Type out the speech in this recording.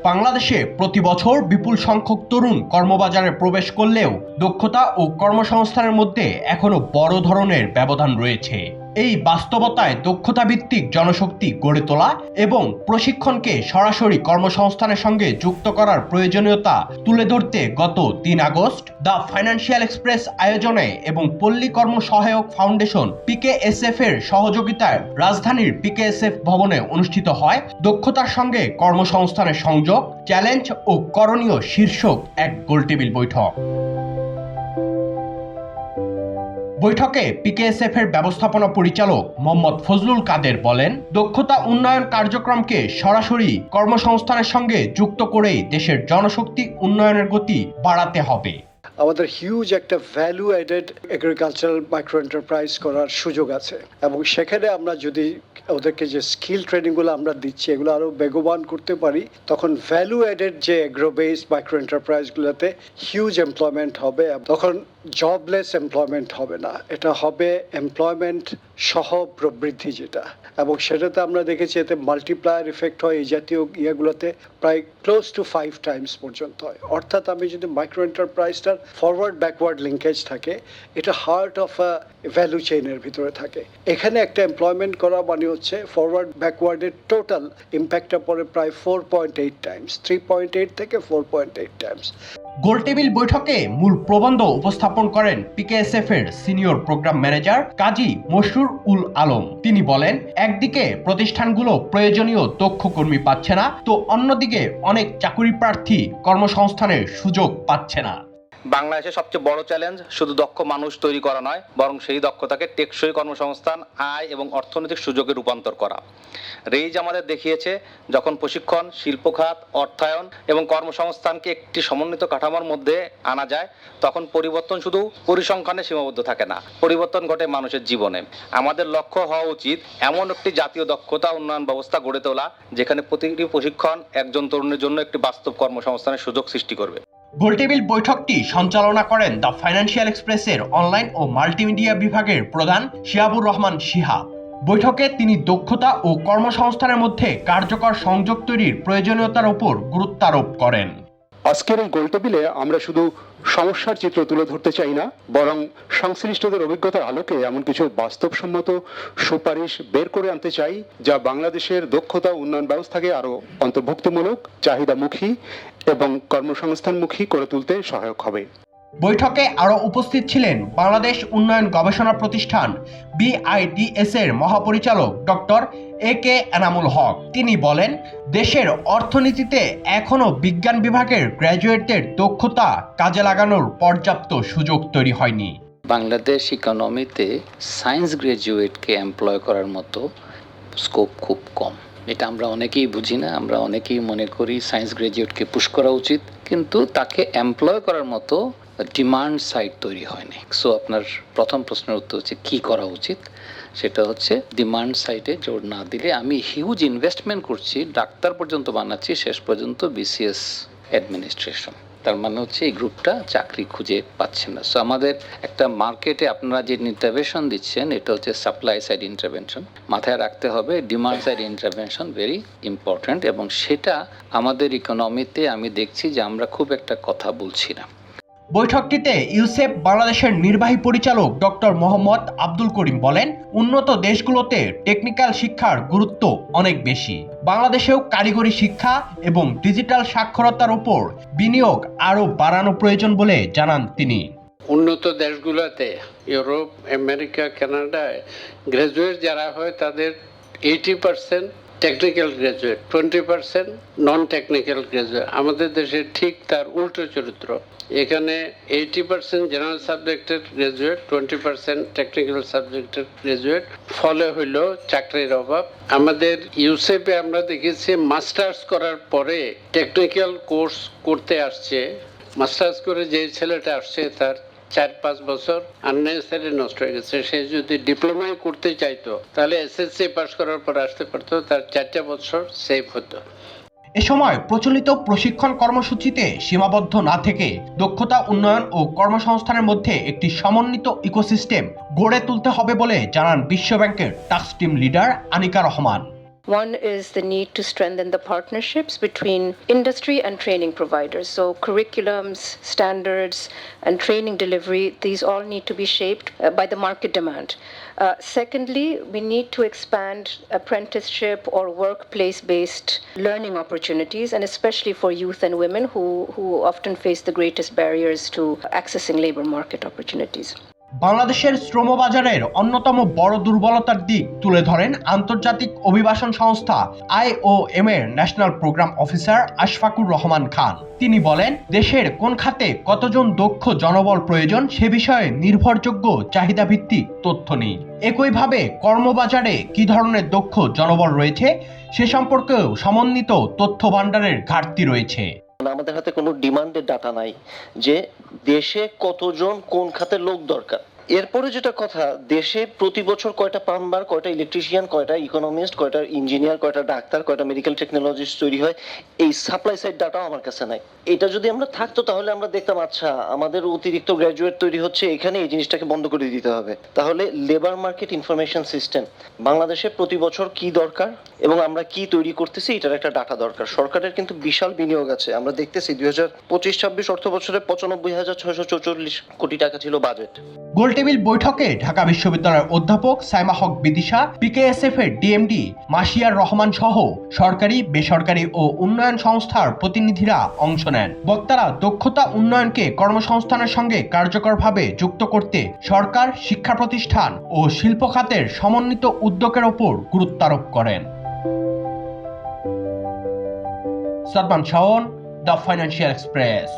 বাংলাদেশে প্রতি বছর বিপুল সংখ্যক তরুণ কর্মবাজারে প্রবেশ করলেও দক্ষতা ও কর্মসংস্থানের মধ্যে এখনো বড় ধরনের ব্যবধান রয়েছে। এই বাস্তবতায় দক্ষতা ভিত্তিক জনশক্তি গড়ে তোলা এবং প্রশিক্ষণকে সরাসরি কর্মসংস্থানের সঙ্গে যুক্ত করার প্রয়োজনীয়তা তুলে ধরতে গত ৩ আগস্ট দ্য ফাইন্যান্সিয়াল এক্সপ্রেস আয়োজনে এবং পল্লী কর্ম সহায়ক ফাউন্ডেশন পিকেএসএফ এর সহযোগিতায় রাজধানীর পিকেএসএফ ভবনে অনুষ্ঠিত হয় দক্ষতার সঙ্গে কর্মসংস্থানের সংযোগ, চ্যালেঞ্জ ও করণীয় শীর্ষক এক গোলটেবিল বৈঠক। বৈঠকে পিকেএসএফ এর ব্যবস্থাপনা পরিচালক মোহাম্মদ ফজলুল কাদের বলেন, দক্ষতা উন্নয়ন কার্যক্রমকে সরাসরি কর্মসংস্থানের সঙ্গে যুক্ত করেই দেশের জনশক্তি উন্নয়নের গতি বাড়াতে হবে। আমাদের হিউজ একটা value added agricultural micro enterprise করার সুযোগ আছে এবং সেখানে আমরা যদি ওদেরকে যে স্কিল ট্রেনিংগুলো আমরা দিচ্ছি এগুলো আরও বেগবান করতে পারি, তখন ভ্যালু অ্যাডেড যে এগ্রো বেসড মাইক্রো এন্টারপ্রাইজগুলোতে হিউজ এমপ্লয়মেন্ট হবে। তখন জবলেস এমপ্লয়মেন্ট হবে না, এটা হবে এমপ্লয়মেন্ট সহ প্রবৃদ্ধি যেটা, এবং সেটাতে আমরা দেখেছি এতে মাল্টিপ্লায়ার ইফেক্ট হয় এই জাতীয় ইয়েগুলোতে প্রায় ক্লোজ টু 5 টাইমস পর্যন্ত হয়। অর্থাৎ আমি যদি মাইক্রো এন্টারপ্রাইজটার ফরওয়ার্ড ব্যাকওয়ার্ড লিঙ্কেজ থাকে, এটা হার্ট অফ আ ভ্যালু চেইনের ভিতরে থাকে। এখানে একটা এমপ্লয়মেন্ট করা মানে হচ্ছে ফরওয়ার্ড ব্যাকওয়ার্ডের টোটাল ইম্প্যাক্টটা পড়ে প্রায় 4.8 টাইমস, 3.8 থেকে 4.8 টাইমস। গোলটেবিল বৈঠকে মূল প্রবন্ধ উপস্থাপন করেন পিকেএসএফ এর সিনিয়র প্রোগ্রাম ম্যানেজার কাজী মশরুর উল আলম। তিনি বলেন, একদিকে প্রতিষ্ঠানগুলো প্রয়োজনীয় দক্ষ কর্মী পাচ্ছে না, তো অন্যদিকে অনেক চাকরি প্রার্থী কর্মসংস্থানের সুযোগ পাচ্ছে না। বাংলাদেশের সবচেয়ে বড় চ্যালেঞ্জ শুধু দক্ষ মানুষ তৈরি করা নয়, বরং সেই দক্ষতাকে টেকসই কর্মসংস্থান, আয় এবং অর্থনৈতিক সুযোগে রূপান্তর করা। রেইজ আমাদের দেখিয়েছে, যখন প্রশিক্ষণ, শিল্প খাত, অর্থায়ন এবং কর্মসংস্থানকে একটি সমন্বিত কাঠামোর মধ্যে আনা যায়, তখন পরিবর্তন শুধু পরিসংখ্যানে সীমাবদ্ধ থাকে না, পরিবর্তন ঘটে মানুষের জীবনে। আমাদের লক্ষ্য হওয়া উচিত এমন একটি জাতীয় দক্ষতা উন্নয়ন ব্যবস্থা গড়ে তোলা, যেখানে প্রতিটি প্রশিক্ষণ একজন তরুণের জন্য একটি বাস্তব কর্মসংস্থানের সুযোগ সৃষ্টি করবে। গোলটেবিল বৈঠকটি সঞ্চালনা করেন দ্য ফাইন্যান্সিয়াল এক্সপ্রেসের অনলাইন ও মাল্টিমিডিয়া বিভাগের প্রধান শিহাবুর রহমান শিহাব। বৈঠকে তিনি দক্ষতা ও কর্মসংস্থানের মধ্যে কার্যকর সংযোগ তৈরির প্রয়োজনীয়তার উপর গুরুত্ব আরোপ করেন। আজকের এই গোলটেবিলে আমরা শুধু সমস্যার চিত্র তুলে ধরতে চাই না, বরং সংশ্লিষ্টদের অভিজ্ঞতার আলোকে এমন কিছু বাস্তবসম্মত সুপারিশ বের করে আনতে চাই, যা বাংলাদেশের দক্ষতা উন্নয়ন ব্যবস্থাকে আরো অন্তর্ভুক্তিমূলক, চাহিদামুখী এবং কর্মসংস্থানমুখী করে তুলতে সহায়ক হবে। বৈঠকে আরও উপস্থিত ছিলেন বাংলাদেশ উন্নয়ন গবেষণা প্রতিষ্ঠান BIDS এর মহাপরিচালক ডক্টর AK এনামুল হক। তিনি বলেন, দেশের অর্থনীতিতে এখনও বিজ্ঞান বিভাগের গ্র্যাজুয়েটদের দক্ষতা কাজে লাগানোর পর্যাপ্ত সুযোগ তৈরি হয়নি। বাংলাদেশ ইকোনমিতে সায়েন্স গ্র্যাজুয়েটকে এমপ্লয় করার মতো স্কোপ খুব কম। এটা আমরা অনেকেই বুঝি না, আমরা অনেকেই মনে করি সায়েন্স গ্র্যাজুয়েটকে পুশ করা উচিত, কিন্তু তাকে এমপ্লয় করার মতো ডিমান্ড সাইড তৈরি হয়নি। সো আপনার প্রথম প্রশ্নের উত্তর হচ্ছে কি করা উচিত, সেটা হচ্ছে ডিমান্ড সাইডে জোর না দিলে আমি হিউজ ইনভেস্টমেন্ট করছি, ডাক্তার পর্যন্ত বানাচ্ছি, শেষ পর্যন্ত BCS অ্যাডমিনিস্ট্রেশন, তার মানে হচ্ছে এই গ্রুপটা চাকরি খুঁজে পাচ্ছে না। সো আমাদের একটা মার্কেটে আপনারা যে ইন্টারভেনশন দিচ্ছেন, এটা হচ্ছে সাপ্লাই সাইড ইন্টারভেনশন। মাথায় রাখতে হবে demand side intervention very important, এবং সেটা আমাদের ইকোনমিতে আমি দেখছি যে আমরা খুব একটা কথা বলছি না। বৈঠকটিতে ইউসেফ বাংলাদেশের নির্বাহী পরিচালক ডক্টর মোহাম্মদ আব্দুল করিম বলেন, উন্নত দেশগুলোতে টেকনিক্যাল শিক্ষার গুরুত্ব অনেক বেশি। বাংলাদেশেও কারিগরি শিক্ষা এবং ডিজিটাল সাক্ষরতার উপর বিনিয়োগ আরও বাড়ানো প্রয়োজন বলে জানান তিনি। উন্নত দেশগুলোতে, ইউরোপ, আমেরিকা, কানাডায় গ্রাজুয়েট যারা হয় তাদের 80% technical graduate, 20% non technical graduate. আমাদের দেশে ঠিক তার উল্টো চরিত্র। এখানে 80% জেনারেল সাবজেক্টের গ্রাজুয়েট, 20% টেকনিক্যাল সাবজেক্টের গ্রাজুয়েট, ফলে হইল চাকরির অভাব। আমাদের ইউসেপে আমরা দেখেছি মাস্টার্স করার পরে টেকনিক্যাল কোর্স করতে আসছে, মাস্টার্স করে যে ছেলেটা আসছে তার 4-5 বছর আননেসেসারি নষ্ট হয়ে গেছে। সে যদি ডিপ্লোমায় করতে চাইতো তাহলে SSC পাস করার পর আসতে পারতো, তার 4টা বছর সেভ হতো। এ সময় প্রচলিত প্রশিক্ষণ কর্মসূচিতে সীমাবদ্ধ না থেকে দক্ষতা উন্নয়ন ও কর্মসংস্থানের মধ্যে একটি সমন্বিত ইকোসিস্টেম গড়ে তুলতে হবে বলে জানান বিশ্বব্যাংকের task team leader Anika Rahman. One is the need to strengthen the partnerships between industry and training providers. So curriculums, standards, and training delivery, these all need to be shaped by the market demand. Secondly, we need to expand apprenticeship or workplace-based learning opportunities, and especially for youth and women who often face the greatest barriers to accessing labor market opportunities. বাংলাদেশের শ্রমবাজারের অন্যতম বড় দুর্বলতার দিক তুলে ধরেন আন্তর্জাতিক অভিবাসন সংস্থা IOM এর national programme officer Ashfaqur Rahman Khan. তিনি বলেন, দেশের কোন খাতে কতজন দক্ষ জনবল প্রয়োজন সে বিষয়ে নির্ভরযোগ্য চাহিদাভিত্তিক তথ্য নেই। একইভাবে কর্মবাজারে কি ধরনের দক্ষ জনবল রয়েছে সে সম্পর্কেও সমন্বিত তথ্য ভাণ্ডারের ঘাটতি রয়েছে। আমাদের হাতে কোনো ডিমান্ডের ডাটা নাই যে দেশে কতজন কোন খাতে লোক দরকার। এরপরে যেটা কথা, দেশে প্রতি বছর কয়টা প্লাম্বার, কয়টা ইলেকট্রিশিয়ান, কয়টা ইকোনমিস্ট, কয়টা ইঞ্জিনিয়ার, কয়টা ডাক্তার, কয়টা মেডিকেল টেকনোলজিস্ট তৈরি হয়, এই সাপ্লাই সাইড ডাটাও আমার কাছে নাই। এটা যদি আমরা থাকতো তাহলে আমরা দেখতাম আচ্ছা আমাদের অতিরিক্ত গ্র্যাজুয়েট তৈরি হচ্ছে এখানে, এই জিনিসটাকে বন্ধ করে দিতে হবে। তাহলে লেবার মার্কেট ইনফরমেশন সিস্টেম বাংলাদেশে প্রতি বছর কি দরকার এবং আমরা কি তৈরি করতেছি এটার একটা ডাটা দরকার। সরকারের কিন্তু বিশাল বিনিয়োগ আছে, আমরা দেখতেছি 2025-26 অর্থ বছরে 95,644 কোটি টাকা ছিল বাজেট। গোলটেবিল বৈঠকে ঢাকা বিশ্ববিদ্যালয়ের অধ্যাপক সাইমা হক বিদিশা, PKSF এর ডিএমডি মাসিয়ার রহমান সহ সরকারি, বেসরকারি ও উন্নয়ন সংস্থার প্রতিনিধিরা অংশ নেন। বক্তারা দক্ষতা উন্নয়নকে কর্মসংস্থানের সঙ্গে কার্যকরভাবে যুক্ত করতে সরকার, শিক্ষা প্রতিষ্ঠান ও শিল্প খাতের সমন্বিত উদ্যোগের ওপর গুরুত্ব আরোপ করেন। Sadman Shaon, the financial express.